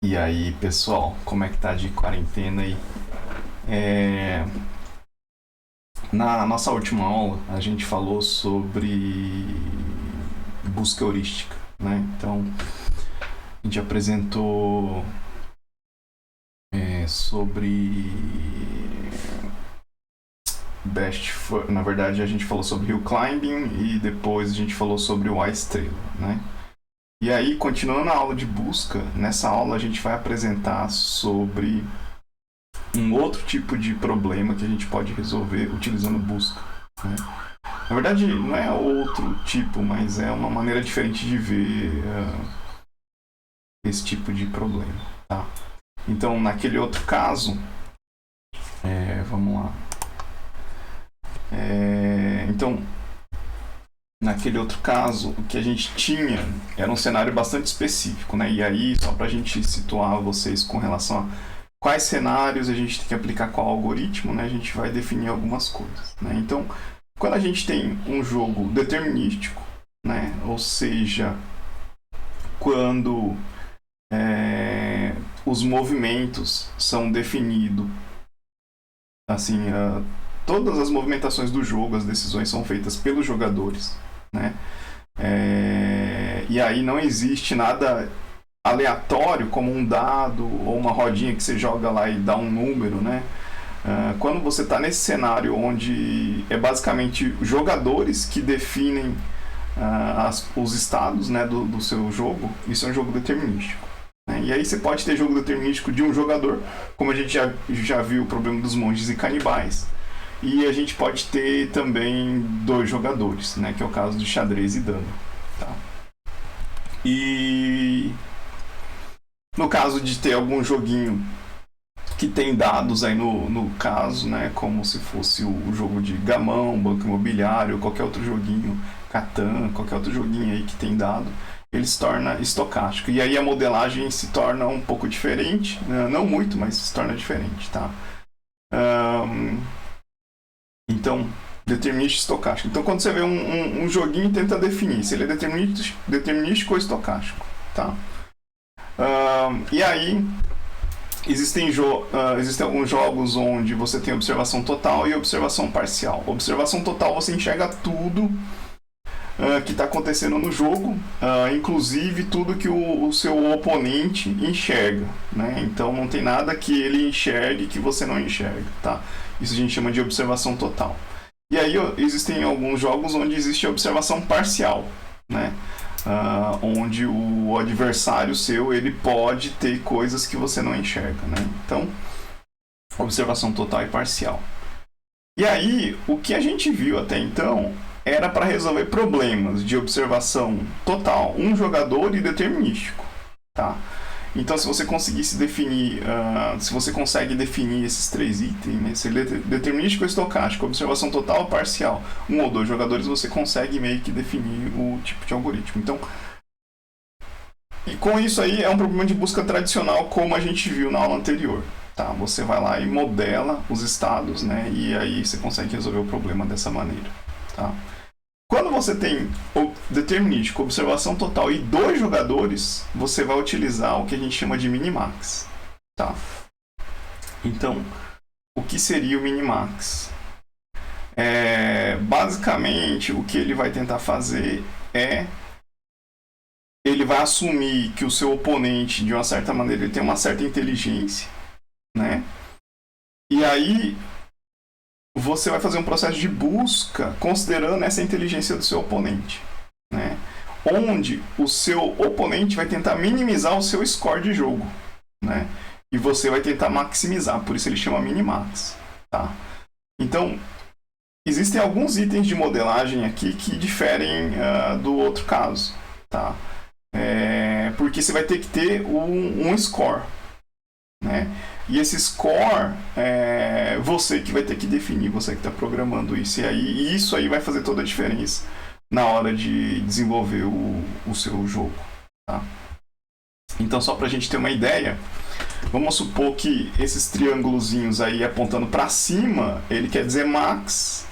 E aí, pessoal, como é que tá de quarentena aí? É, Na nossa última aula, a gente falou sobre busca heurística, né? Então, a gente apresentou sobre na verdade, a gente falou sobre hill climbing e depois a gente falou sobre o Y-Estrela, né? E aí, continuando a aula de busca, nessa aula a gente vai apresentar sobre um outro tipo de problema que a gente pode resolver utilizando busca, né? Na verdade, não é outro tipo, mas é uma maneira diferente de ver esse tipo de problema, tá? Então, naquele outro caso, vamos lá. Então, naquele outro caso, o que a gente tinha era um cenário bastante específico, né? E aí, só para a gente situar vocês com relação a quais cenários a gente tem que aplicar qual algoritmo, né? A gente vai definir algumas coisas, né? Então, quando a gente tem um jogo determinístico, né? Ou seja, quando os movimentos são definidos, assim, todas as movimentações do jogo, as decisões são feitas pelos jogadores, né? E aí não existe nada aleatório como um dado ou uma rodinha que você joga lá e dá um número, né? Quando você está nesse cenário onde é basicamente jogadores que definem os estados, né, do seu jogo, isso é um jogo determinístico, né? E aí você pode ter jogo determinístico de um jogador, como a gente já viu o problema dos monges e canibais, e a gente pode ter também dois jogadores, né, que é o caso de xadrez e dama, tá? E no caso de ter algum joguinho que tem dados aí no caso, né, como se fosse o jogo de gamão, banco imobiliário, qualquer outro joguinho, Catan, qualquer outro joguinho aí que tem dado, ele se torna estocástico. E aí a modelagem se torna um pouco diferente, né? Não muito, mas se torna diferente, tá? Então, determinístico e estocástico. Então, quando você vê um joguinho, tenta definir se ele é determinístico ou estocástico, tá? E aí, existem alguns jogos onde você tem observação total e observação parcial. Observação total, você enxerga tudo que está acontecendo no jogo, inclusive tudo que o seu oponente enxerga, né? Então não tem nada que ele enxergue que você não enxerga, tá? Isso a gente chama de observação total. E aí existem alguns jogos onde existe a observação parcial, né? Onde o adversário seu ele pode ter coisas que você não enxerga, né? Então, observação total e parcial. E aí, o que a gente viu até então era para resolver problemas de observação total, um jogador e determinístico, tá? Então, se você conseguisse definir, se você consegue definir esses três itens, né, se ele é determinístico ou estocástico, observação total ou parcial, um ou dois jogadores, você consegue meio que definir o tipo de algoritmo. Então, e com isso aí é um problema de busca tradicional, como a gente viu na aula anterior, tá? Você vai lá e modela os estados, né, e aí você consegue resolver o problema dessa maneira, tá? Quando você tem determinístico, observação total e dois jogadores, você vai utilizar o que a gente chama de minimax, tá? Então, o que seria o minimax? Basicamente, o que ele vai tentar fazer é ele vai assumir que o seu oponente, de uma certa maneira, ele tem uma certa inteligência, né? E aí você vai fazer um processo de busca considerando essa inteligência do seu oponente, né? Onde o seu oponente vai tentar minimizar o seu score de jogo, né? E você vai tentar maximizar, por isso ele chama minimax, tá? Então, existem alguns itens de modelagem aqui que diferem do outro caso, tá? Porque você vai ter que ter um score, né? E esse score é você que vai ter que definir, você que está programando isso. E isso aí vai fazer toda a diferença na hora de desenvolver o seu jogo, tá? Então, só para a gente ter uma ideia, vamos supor que esses triângulozinhos aí apontando para cima, ele quer dizer max,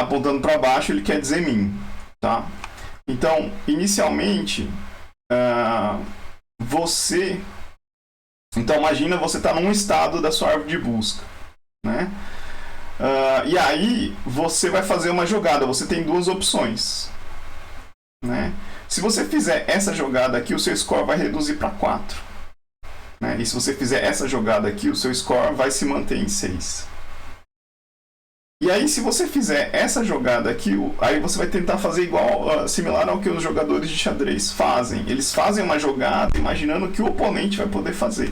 apontando para baixo, ele quer dizer min, tá? Então, inicialmente, você Então imagina você está num estado da sua árvore de busca, né? E aí você vai fazer uma jogada, você tem duas opções, né? Se você fizer essa jogada aqui, o seu score vai reduzir para 4, né? E se você fizer essa jogada aqui, o seu score vai se manter em 6. E aí, se você fizer essa jogada aqui, aí você vai tentar fazer igual, similar ao que os jogadores de xadrez fazem. Eles fazem uma jogada imaginando o que o oponente vai poder fazer,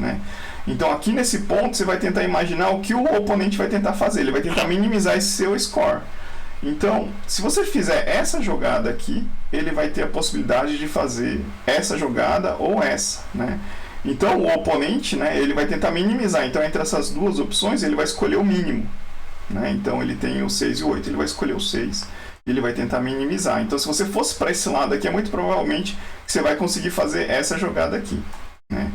né? Então, aqui nesse ponto, você vai tentar imaginar o que o oponente vai tentar fazer. Ele vai tentar minimizar esse seu score. Então, se você fizer essa jogada aqui, ele vai ter a possibilidade de fazer essa jogada ou essa, né? Então, o oponente, né, ele vai tentar minimizar. Então, entre essas duas opções, ele vai escolher o mínimo, né? Então, ele tem o 6 e o 8. Ele vai escolher o 6. Ele vai tentar minimizar. Então, se você fosse para esse lado aqui, é muito provavelmente que você vai conseguir fazer essa jogada aqui, né?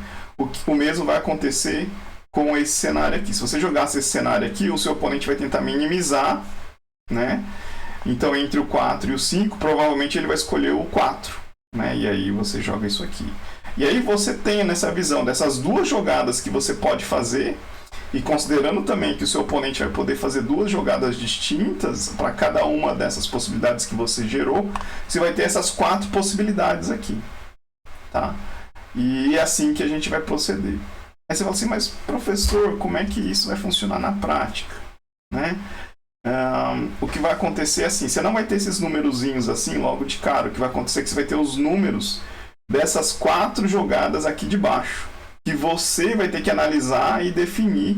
O mesmo vai acontecer com esse cenário aqui. Se você jogasse esse cenário aqui, o seu oponente vai tentar minimizar, né? Então, entre o 4 e o 5, provavelmente ele vai escolher o 4, né? E aí você joga isso aqui. E aí você tem nessa visão dessas duas jogadas que você pode fazer, e considerando também que o seu oponente vai poder fazer duas jogadas distintas para cada uma dessas possibilidades que você gerou, você vai ter essas 4 possibilidades aqui, tá? E é assim que a gente vai proceder. Aí você fala assim, mas professor, como é que isso vai funcionar na prática, né? O que vai acontecer é assim, você não vai ter esses numerozinhos assim logo de cara. O que vai acontecer é que você vai ter os números dessas 4 jogadas aqui de baixo, que você vai ter que analisar e definir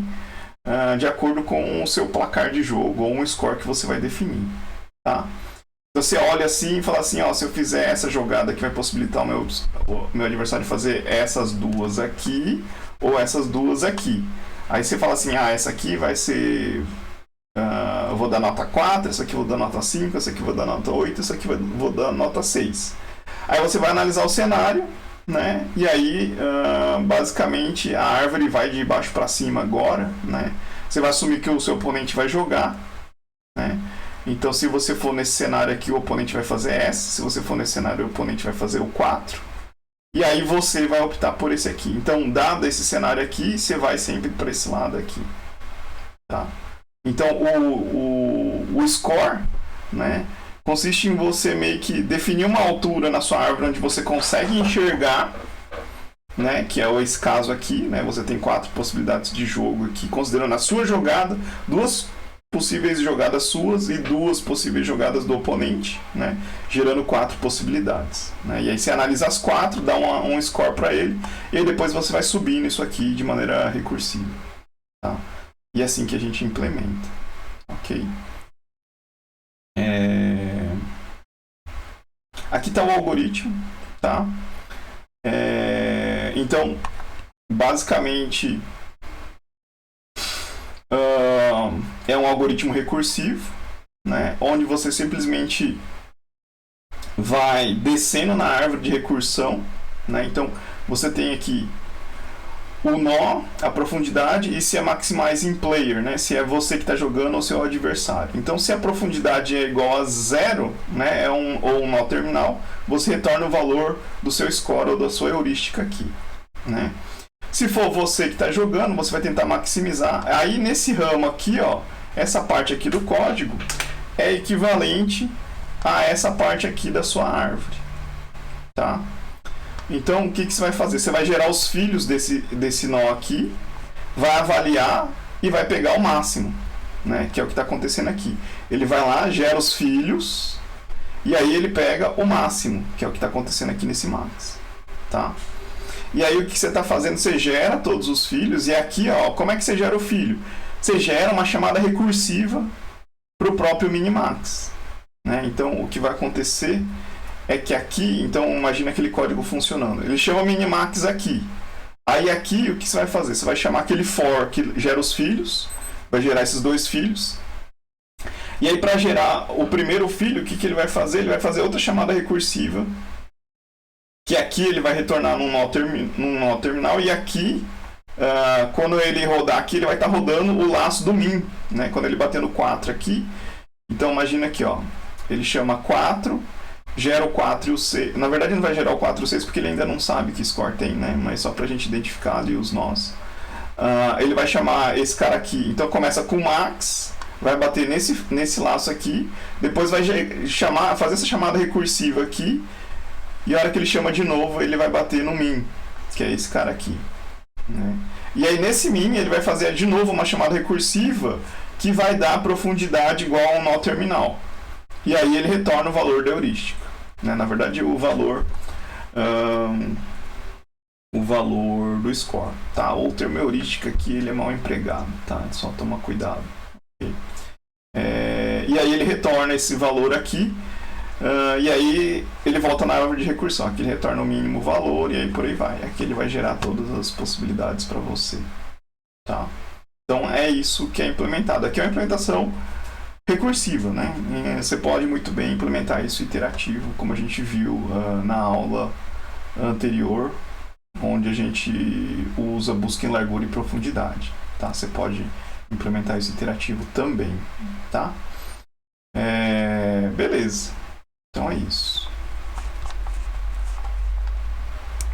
de acordo com o seu placar de jogo ou um score que você vai definir, tá? Então você olha assim e fala assim, ó, se eu fizer essa jogada que vai possibilitar o meu adversário fazer essas duas aqui ou essas duas aqui. Aí você fala assim, essa aqui vai ser... eu vou dar nota 4, essa aqui eu vou dar nota 5, essa aqui eu vou dar nota 8, essa aqui eu vou dar nota 6. Aí você vai analisar o cenário, né? E aí, basicamente, a árvore vai de baixo para cima agora, né? Você vai assumir que o seu oponente vai jogar, né? Então, se você for nesse cenário aqui, o oponente vai fazer essa. Se você for nesse cenário, o oponente vai fazer o 4. E aí você vai optar por esse aqui. Então, dado esse cenário aqui, você vai sempre para esse lado aqui, tá? Então, o score, né, consiste em você meio que definir uma altura na sua árvore onde você consegue enxergar, né, que é esse caso aqui, né, você tem 4 possibilidades de jogo aqui, considerando a sua jogada, 2 possíveis jogadas suas e 2 possíveis jogadas do oponente, né, gerando 4 possibilidades, né, e aí você analisa as 4, dá um score para ele, e aí depois você vai subindo isso aqui de maneira recursiva, tá? E é assim que a gente implementa, ok? Aqui está o algoritmo, tá? Então, basicamente, é um algoritmo recursivo, né? Onde você simplesmente vai descendo na árvore de recursão, né? Então, você tem aqui o nó, a profundidade e se é maximize in player, né? Se é você que está jogando ou seu adversário. Então, se a profundidade é igual a 0, né? Ou um nó terminal, você retorna o valor do seu score ou da sua heurística aqui, né? Se for você que está jogando, você vai tentar maximizar. Aí, nesse ramo aqui, ó, essa parte aqui do código é equivalente a essa parte aqui da sua árvore, tá? Então, o que você vai fazer? Você vai gerar os filhos desse nó aqui, vai avaliar e vai pegar o máximo, né? Que é o que está acontecendo aqui. Ele vai lá, gera os filhos, e aí ele pega o máximo, que é o que está acontecendo aqui nesse max, tá? E aí o que você está fazendo? Você gera todos os filhos, e aqui, ó, como é que você gera o filho? Você gera uma chamada recursiva para o próprio minimax, né? Então, o que vai acontecer é que aqui, então imagina aquele código funcionando. Ele chama minimax aqui. Aí aqui o que você vai fazer? Você vai chamar aquele for que gera os filhos, vai gerar esses 2 filhos. E aí para gerar o primeiro filho, o que ele vai fazer? Ele vai fazer outra chamada recursiva, que aqui ele vai retornar num nó terminal, e aqui, quando ele rodar aqui, ele vai estar rodando o laço do min, né? Quando ele bater no 4 aqui. Então imagina aqui, ó, ele chama 4. gera o 4 e o 6. Na verdade não vai gerar o 4 e o 6 porque ele ainda não sabe que score tem, né? Mas só pra gente identificar ali os nós. Ele vai chamar esse cara aqui. Então começa com max, vai bater nesse laço aqui, depois vai fazer essa chamada recursiva aqui, e a hora que ele chama de novo, ele vai bater no min, que é esse cara aqui, né? E aí nesse min ele vai fazer de novo uma chamada recursiva que vai dar profundidade igual a um nó terminal. E aí ele retorna o valor da heurística, né? Na verdade o valor do score, tá? O termo heurística aqui ele é mal empregado, tá? Só toma cuidado. Okay? E aí ele retorna esse valor aqui, e aí ele volta na árvore de recursão. Aqui ele retorna o mínimo valor e aí por aí vai. Aqui ele vai gerar todas as possibilidades para você, tá? Então é isso que é implementado. Aqui é uma implementação recursiva, né? Você pode muito bem implementar isso iterativo, como a gente viu na aula anterior, onde a gente usa busca em largura e profundidade, tá? Você pode implementar isso iterativo também, tá? Beleza. Então é isso.